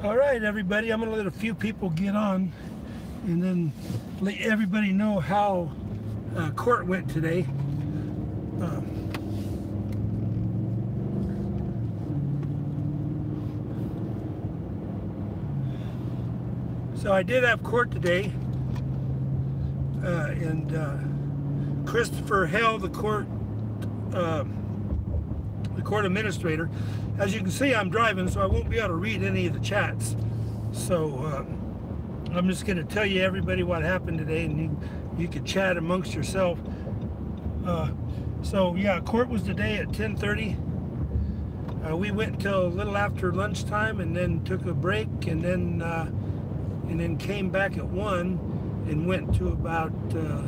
All right, everybody, I'm going to let a few people get on and then let everybody know how court went today. So I did have court today, and Christopher Hell, the court administrator. As you can see, I'm driving, so I won't be able to read any of the chats. So I'm just going to tell you everybody what happened today, and you could chat amongst yourself. So yeah, court was today at 10:30. We went until a little after lunchtime, and then took a break, and then came back at 1 and went to about a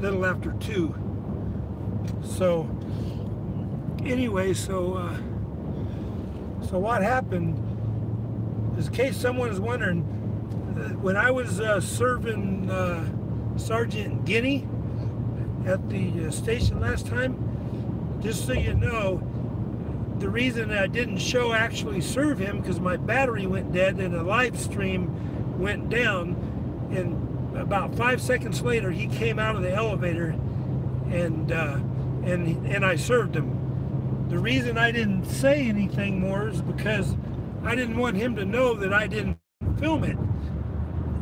little after 2. So anyway, so what happened is, in case someone is wondering, when I was serving Sergeant Guinea at the station last time, just so you know, the reason I didn't actually serve him, because my battery went dead and the live stream went down, and about 5 seconds later he came out of the elevator and I served him. The reason I didn't say anything more is because I didn't want him to know that I didn't film it,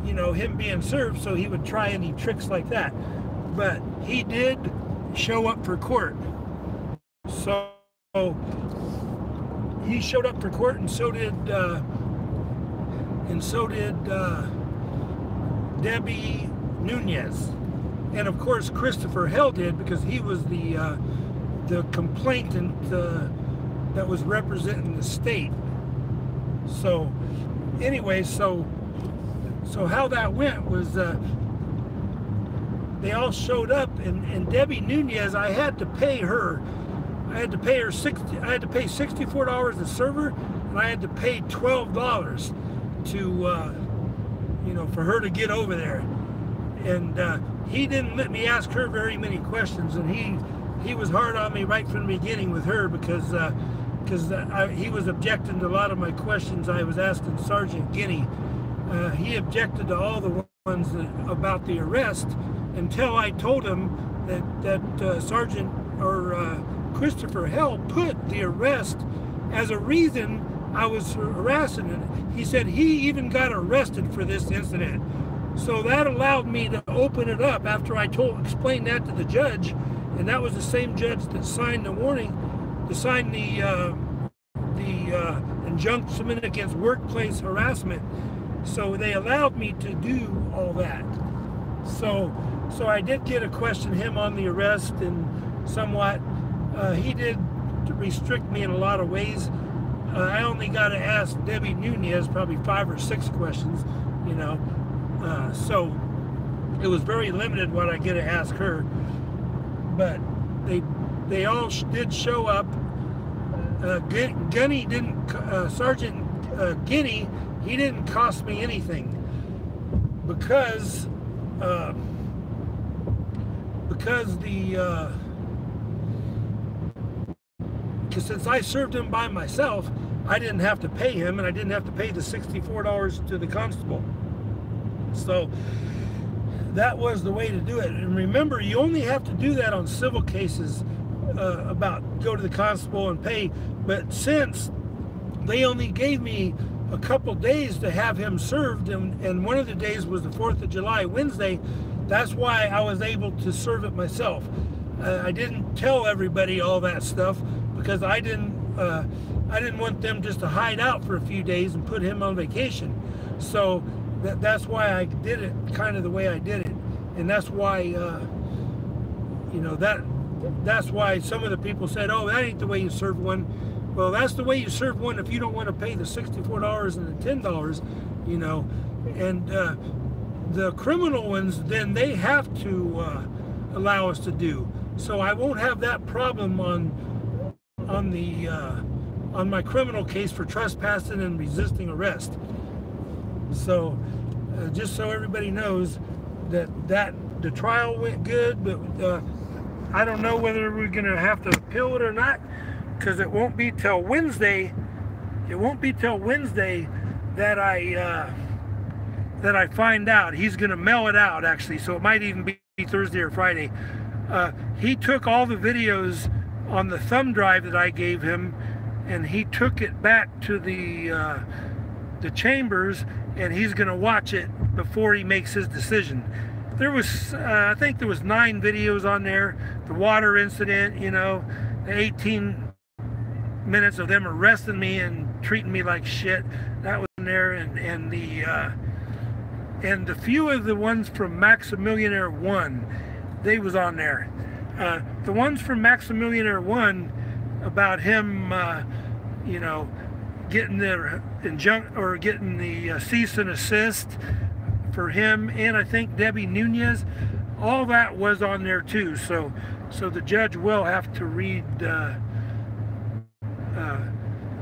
you know, him being served, so he would try any tricks like that. But he did show up for court. So he showed up for court, and so did Debbie Nunez, and of course Christopher Hell did, because he was the complainant that was representing the state. So anyway, so how that went was they all showed up, and Debbie Nunez, I had to pay her $64 to serve her, and I had to pay $12 to you know, for her to get over there. And he didn't let me ask her very many questions, and he was hard on me right from the beginning with her, because he was objecting to a lot of my questions I was asking Sergeant Guinea. He objected to all the ones about the arrest, until I told him that Sergeant Christopher Hell put the arrest as a reason I was harassing him. He said he even got arrested for this incident. So that allowed me to open it up after I explained that to the judge, and that was the same judge that signed the warning, to sign the injunction against workplace harassment. So they allowed me to do all that. So I did get to question him on the arrest, and somewhat he did restrict me in a lot of ways. I only got to ask Debbie Nunez probably 5 or 6 questions, you know. So it was very limited what I get to ask her. But they all did show up. Gunny didn't, Sergeant Guinea, he didn't cost me anything, because since I served him by myself, I didn't have to pay him, and I didn't have to pay the $64 to the constable. So that was the way to do it. And remember, you only have to do that on civil cases, about go to the constable and pay. But since they only gave me a couple days to have him served, and one of the days was the 4th of July, Wednesday, that's why I was able to serve it myself. I didn't tell everybody all that stuff, because I didn't want them just to hide out for a few days and put him on vacation. So that's why I did it kind of the way I did it, and that's why you know, that's why some of the people said, "Oh, that ain't the way you serve one." Well, that's the way you serve one if you don't want to pay the $64 and the $10, you know. And the criminal ones, then they have to allow us to do. So I won't have that problem on my criminal case for trespassing and resisting arrest. So just so everybody knows that the trial went good, but I don't know whether we're going to have to appeal it or not, because it won't be till Wednesday It won't be till Wednesday that I find out. He's going to mail it out, actually, so it might even be Thursday or Friday. He took all the videos on the thumb drive that I gave him, and he took it back to the chambers, and he's going to watch it before he makes his decision. There was, I think there was 9 videos on there. The water incident, you know, the 18 minutes of them arresting me and treating me like shit, that was in there, and the few of the ones from Maximillionaire 1, they was on there. The ones from Maximillionaire 1 about him, you know, getting the getting the cease and assist for him, and I think Debbie Nunez, all that was on there too. So the judge will have to read,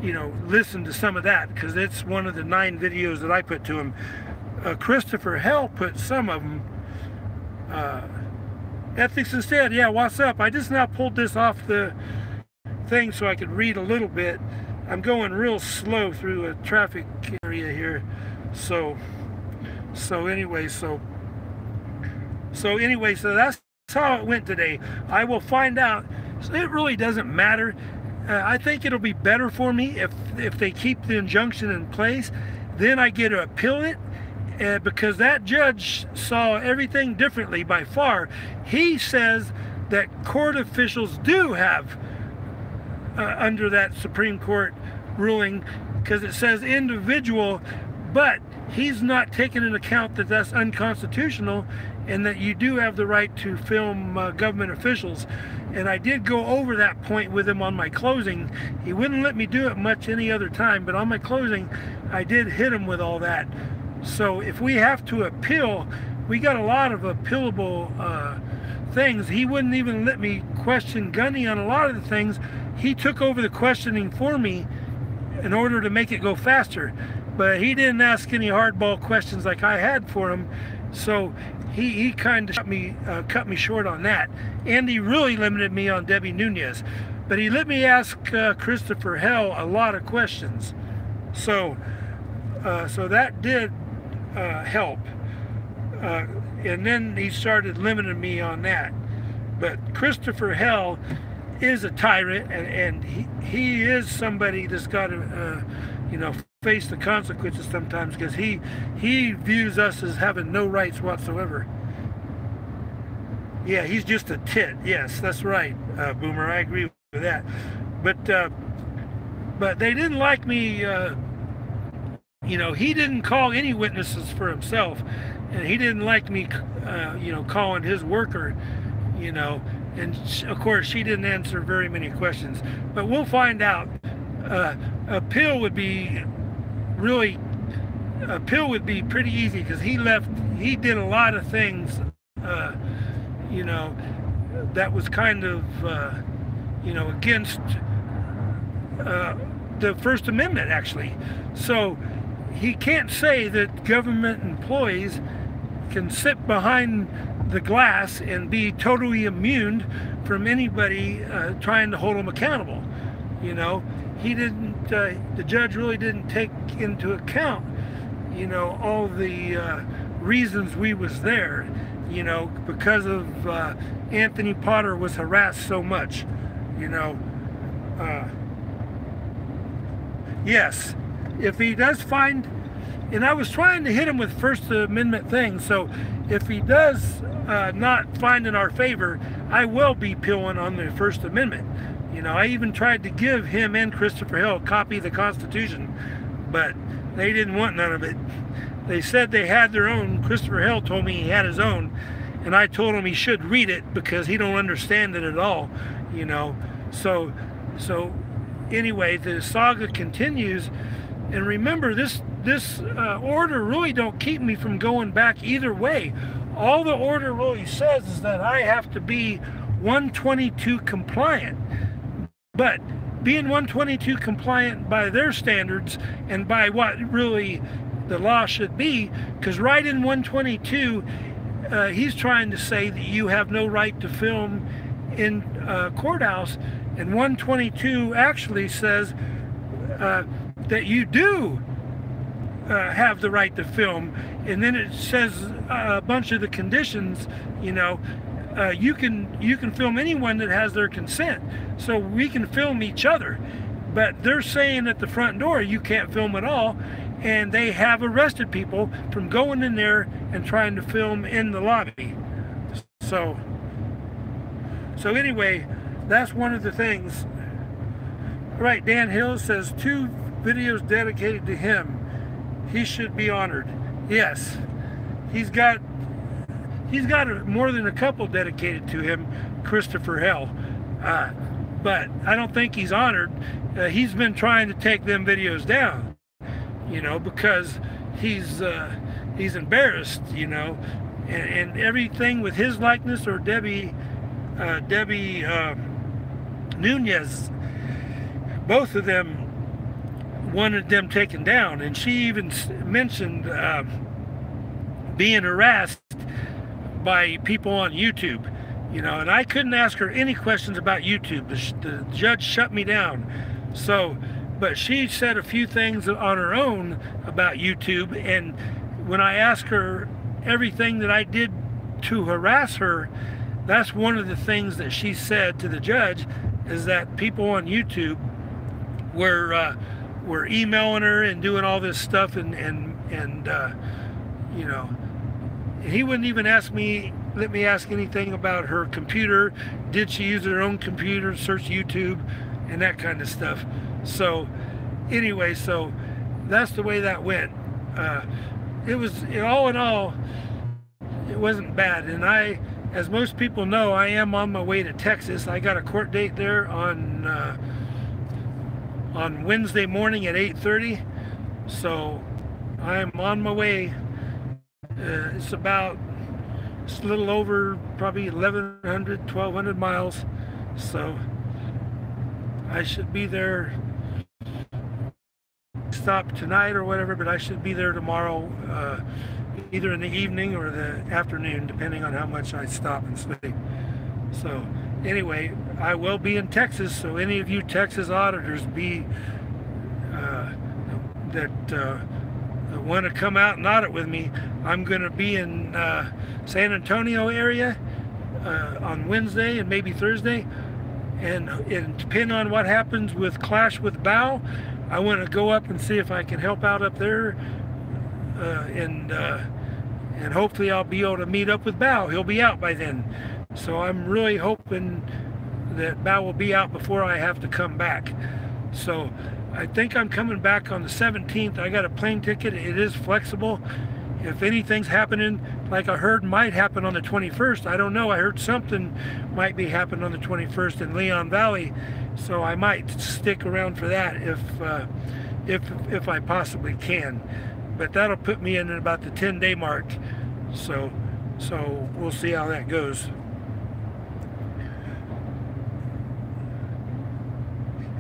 you know, listen to some of that, because it's one of the 9 videos that I put to him. Christopher Hell put some of them. Ethics Instead, yeah, what's up? I just now pulled this off the thing so I could read a little bit. I'm going real slow through a traffic area here. So anyway, so that's how it went today. I will find out. So it really doesn't matter. I think it'll be better for me if they keep the injunction in place. Then I get to appeal it. Because that judge saw everything differently by far. He says that court officials do have, under that Supreme Court ruling, because it says individual, but he's not taking into account that that's unconstitutional, and that you do have the right to film government officials. And I did go over that point with him on my closing. He wouldn't let me do it much any other time, but on my closing, I did hit him with all that. So if we have to appeal, we got a lot of appealable things. He wouldn't even let me question Gunny on a lot of the things. He took over the questioning for me in order to make it go faster. But he didn't ask any hardball questions like I had for him. So he kind of cut me short on that. And he really limited me on Debbie Nunez. But he let me ask Christopher Hell a lot of questions. So that did help, and then he started limiting me on that. But Christopher Hell is a tyrant, and he is somebody that's got to you know, face the consequences sometimes, because he views us as having no rights whatsoever. Yeah, he's just a tit. Yes, that's right, Boomer, I agree with that. But they didn't like me. You know, he didn't call any witnesses for himself, and he didn't like me, you know, calling his worker, you know, and of course she didn't answer very many questions. But we'll find out. Appeal would be pretty easy, because he did a lot of things, you know, that was kind of, you know, against the First Amendment, actually. So he can't say that government employees can sit behind the glass and be totally immune from anybody trying to hold them accountable. You know, he didn't, the judge really didn't take into account, you know, all the reasons we was there, you know, because of Anthony Potter was harassed so much, you know. Yes, if he does find, and I was trying to hit him with First Amendment things, so if he does not find in our favor, I will be appealing on the First Amendment. You know, I even tried to give him and Christopher Hill a copy of the Constitution, but they didn't want none of it. They said they had their own. Christopher Hill told me he had his own, and I told him he should read it because he don't understand it at all, you know. So anyway, the saga continues, and remember, this order really don't keep me from going back either way. All the order really says is that I have to be 122 compliant. But being 122 compliant by their standards and by what really the law should be, because right in 122, he's trying to say that you have no right to film in courthouse, and 122 actually says that you do have the right to film. And then it says a bunch of the conditions, you know, you can film anyone that has their consent. So we can film each other, but they're saying at the front door you can't film at all, and they have arrested people from going in there and trying to film in the lobby. So anyway, that's one of the things. Right, Dan Hill says 2 videos dedicated to him. He should be honored. Yes, he's got more than a couple dedicated to him, Christopher Hell. But I don't think he's honored. He's been trying to take them videos down, you know, because he's embarrassed, you know, and everything with his likeness or Debbie Nunez, both of them wanted them taken down, and she even mentioned being harassed by people on YouTube, you know, and I couldn't ask her any questions about YouTube. The judge shut me down. So, but she said a few things on her own about YouTube, and when I asked her everything that I did to harass her, that's one of the things that she said to the judge, is that people on YouTube were emailing her and doing all this stuff, and you know, he wouldn't even let me ask anything about her computer. Did she use her own computer, search YouTube, and that kind of stuff. So anyway, so that's the way that went. It was, all in all, it wasn't bad. And as most people know, I am on my way to Texas. I got a court date there on Wednesday morning at 8:30. So I'm on my way. It's a little over probably 1,100 miles. So I should be there, stop tonight or whatever, but I should be there tomorrow, either in the evening or the afternoon, depending on how much I stop and sleep. So anyway, I will be in Texas, so any of you Texas auditors that want to come out and audit with me, I'm going to be in San Antonio area on Wednesday and maybe Thursday, and depending on what happens with Clash with Bow, I want to go up and see if I can help out up there, and hopefully I'll be able to meet up with Bow. He'll be out by then, so I'm really hoping that Bow will be out before I have to come back. So I think I'm coming back on the 17th. I got a plane ticket. It is flexible. If anything's happening, like I heard might happen on the 21st, I don't know. I heard something might be happening on the 21st in Leon Valley, so I might stick around for that if I possibly can. But that'll put me in at about the 10-day mark. So we'll see how that goes.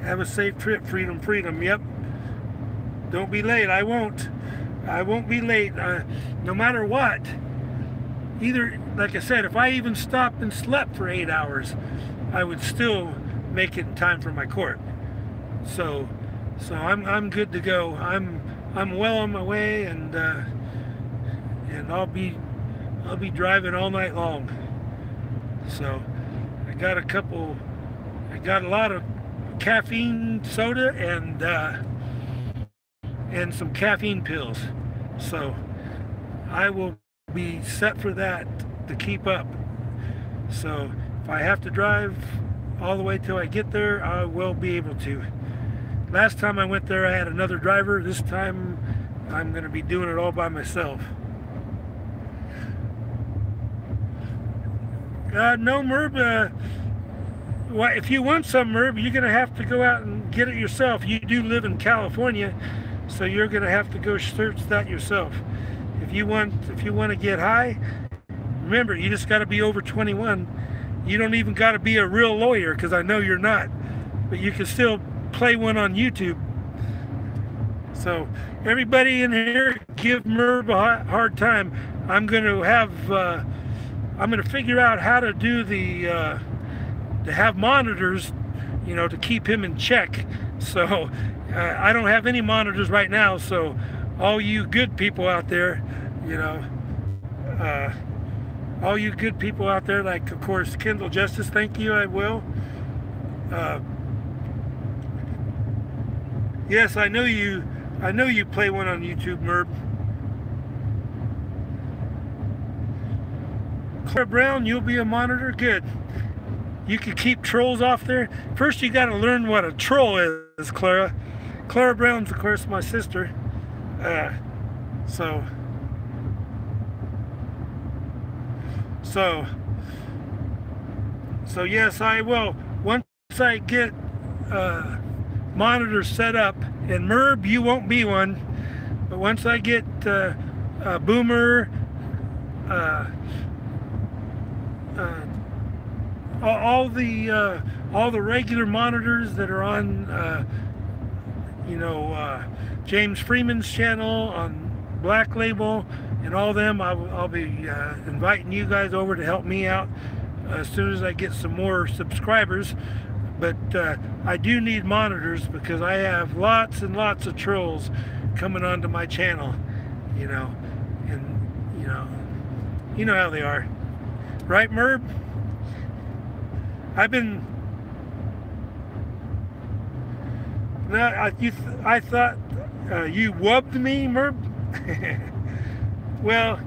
Have a safe trip, freedom. Yep. Don't be late. I won't be late, no matter what. Either, like I said, if I even stopped and slept for 8 hours, I would still make it in time for my court. So I'm good to go. I'm well on my way, and I'll be driving all night long. So I got a lot of caffeine soda and some caffeine pills, so I will be set for that to keep up. So if I have to drive all the way till I get there, I will be able to. Last time I went there I had another driver. This time I'm going to be doing it all by myself. No, Merb, if you want some, Merb, you're going to have to go out and get it yourself. You do live in California, so you're going to have to go search that yourself. If you want to get high, remember, you just got to be over 21. You don't even got to be a real lawyer, because I know you're not, but you can still play one on YouTube. So everybody in here, give Merb a hard time. I'm going to figure out how to do to have monitors, you know, to keep him in check. So I don't have any monitors right now, so all you good people out there, you know, all you good people out there, like of course Kindle Justice, thank you, I will. Yes, I know you play one on YouTube, Merb. Clara Brown, you'll be a monitor? Good. You can keep trolls off there. First you got to learn what a troll is, Clara. Clara Brown's of course my sister. So yes, I will. Once I get monitors set up, and Merb, you won't be one, but once I get Boomer, all the regular monitors that are on, you know, James Freeman's channel, on Black Label, and all them, I'll be inviting you guys over to help me out as soon as I get some more subscribers. But I do need monitors because I have lots and lots of trolls coming onto my channel, you know, and you know how they are, right, Merb? I've been. I thought you wubbed me, Merb. Well,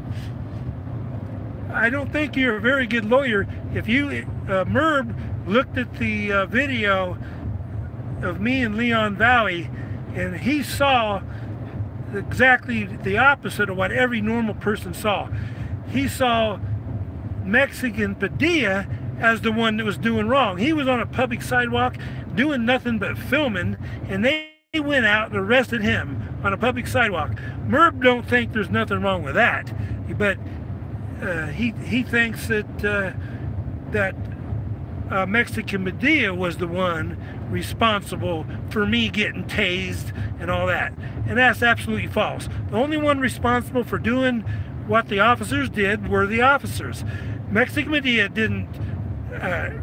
I don't think you're a very good lawyer. If you, Merb, looked at the video of me in Leon Valley, and he saw exactly the opposite of what every normal person saw. He saw Mexican Padilla as the one that was doing wrong. He was on a public sidewalk doing nothing but filming, and they went out and arrested him on a public sidewalk. Merb don't think there's nothing wrong with that, but he thinks that Mexican Padilla was the one responsible for me getting tased and all that, and that's absolutely false. The only one responsible for doing what the officers did were the officers. Mexican Padilla didn't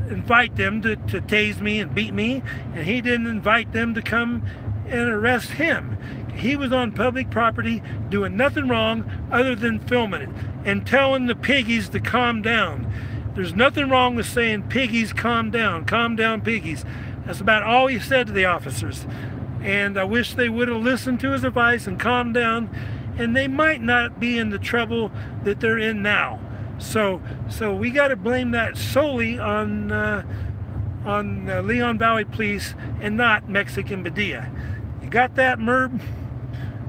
invite them to tase me and beat me, and he didn't invite them to come and arrest him. He was on public property doing nothing wrong other than filming it and telling the piggies to calm down. There's nothing wrong with saying, piggies, calm down, piggies. That's about all he said to the officers. And I wish they would have listened to his advice and calmed down, and they might not be in the trouble that they're in now. So we got to blame that solely on Leon Valley Police and not Mexican Padilla. You got that, Merb?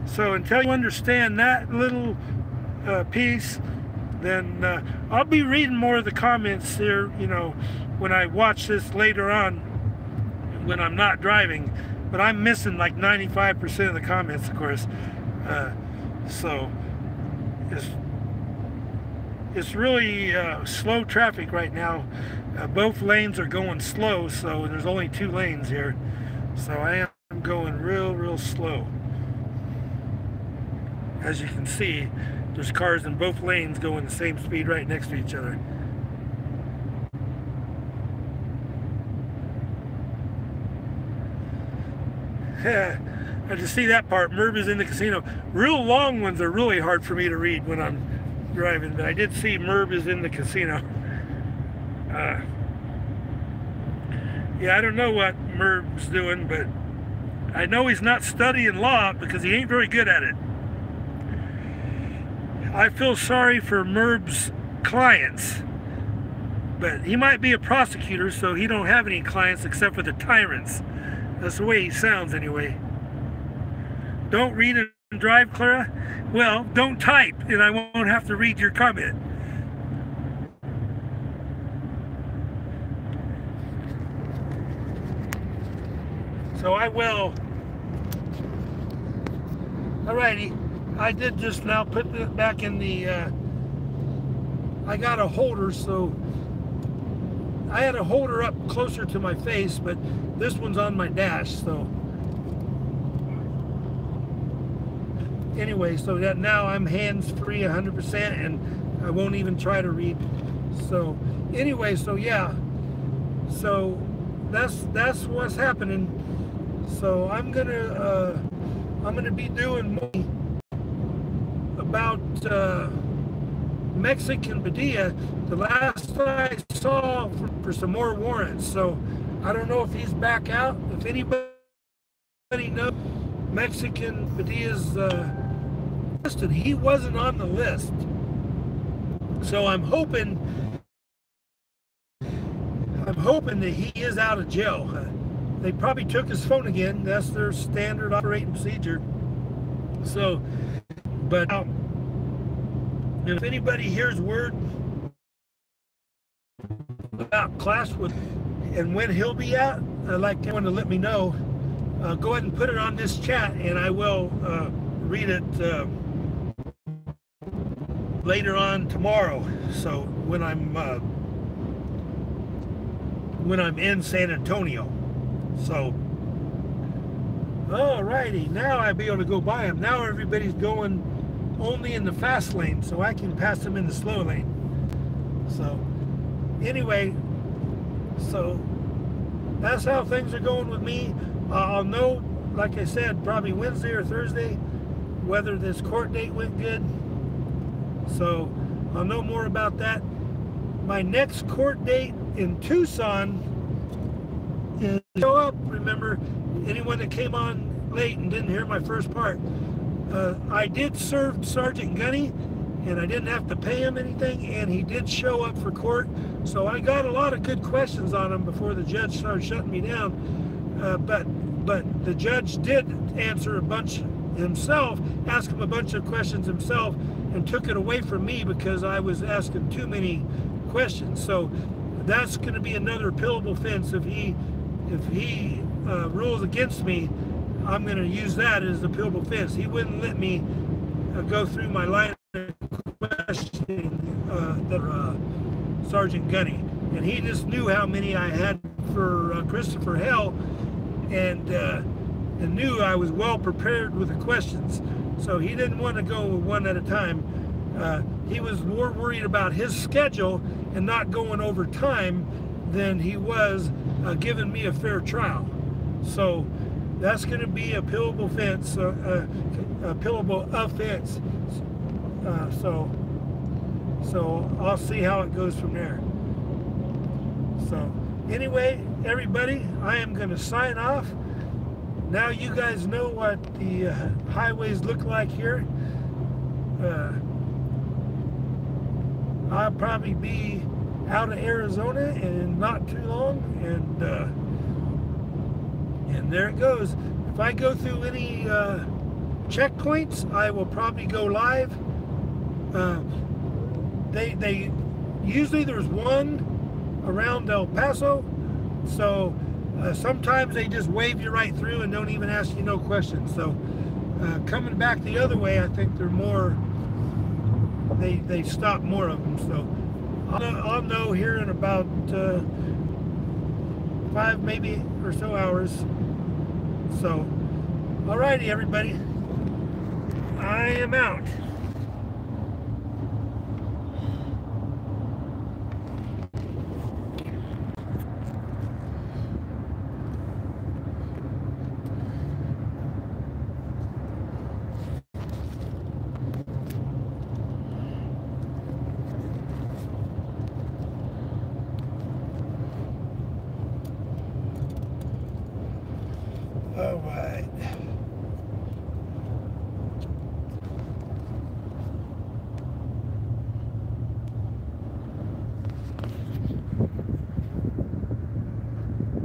So until you understand that little piece, then I'll be reading more of the comments here, you know, when I watch this later on when I'm not driving. But I'm missing like 95% of the comments, of course. So it's really slow traffic right now. Both lanes are going slow, so there's only 2 lanes here. So I am going real slow. As you can see, there's cars in both lanes going the same speed right next to each other. I just see that part. Merb is in the casino. Real long ones are really hard for me to read when I'm driving, but I did see Merb is in the casino. Yeah, I don't know what Merb's doing, but I know he's not studying law because he ain't very good at it. I feel sorry for Merb's clients, but he might be a prosecutor, so he don't have any clients except for the tyrants. That's the way he sounds anyway. Don't read and drive, Clara? Well, don't type, and I won't have to read your comment. So I will. Alrighty. I did just now put it back in the, I got a holder, so I had a holder up closer to my face, but this one's on my dash, so. Anyway, so that now I'm hands-free 100%, and I won't even try to read. So anyway, so yeah. So that's what's happening. So I'm gonna be doing more about Mexican Padilla. The last I saw for some more warrants. So I don't know if he's back out. If anybody knows Mexican Padilla's list, and he wasn't on the list. So I'm hoping that he is out of jail. They probably took his phone again. That's their standard operating procedure. So, but if anybody hears word about Classwood and when he'll be out, I'd like everyone to let me know. Go ahead and put it on this chat, and I will read it later on tomorrow. So when I'm in San Antonio. So, alrighty, now I'll be able to go by him. Now everybody's going only in the fast lane, so I can pass them in the slow lane. So, anyway, so that's how things are going with me. I'll know, like I said, probably Wednesday or Thursday, whether this court date went good. So, I'll know more about that. My next court date in Tucson is show up. Remember, anyone that came on late and didn't hear my first part, I did serve Sergeant Gunny, and I didn't have to pay him anything, and he did show up for court. So I got a lot of good questions on him before the judge started shutting me down. But the judge did answer a bunch himself, ask him a bunch of questions himself, and took it away from me because I was asking too many questions. So that's going to be another appealable offense. If he rules against me, I'm going to use that as the appealable offense. He wouldn't let me go through my line of questioning Sergeant Gunny, and he just knew how many I had for Christopher Hell, and knew I was well prepared with the questions. So he didn't want to go one at a time. He was more worried about his schedule and not going over time than he was giving me a fair trial. So that's going to be appealable offense. So I'll see how it goes from there. So anyway, everybody, I am going to sign off. Now you guys know what the highways look like here. I'll probably be out of Arizona in not too long, and there it goes. If I go through any checkpoints, I will probably go live. They usually there's one around El Paso, so sometimes they just wave you right through and don't even ask you no questions. So coming back the other way, I think they're more. They stop more of them. So I'll know here in about 5 maybe or so hours. So, alrighty, everybody, I am out. All right.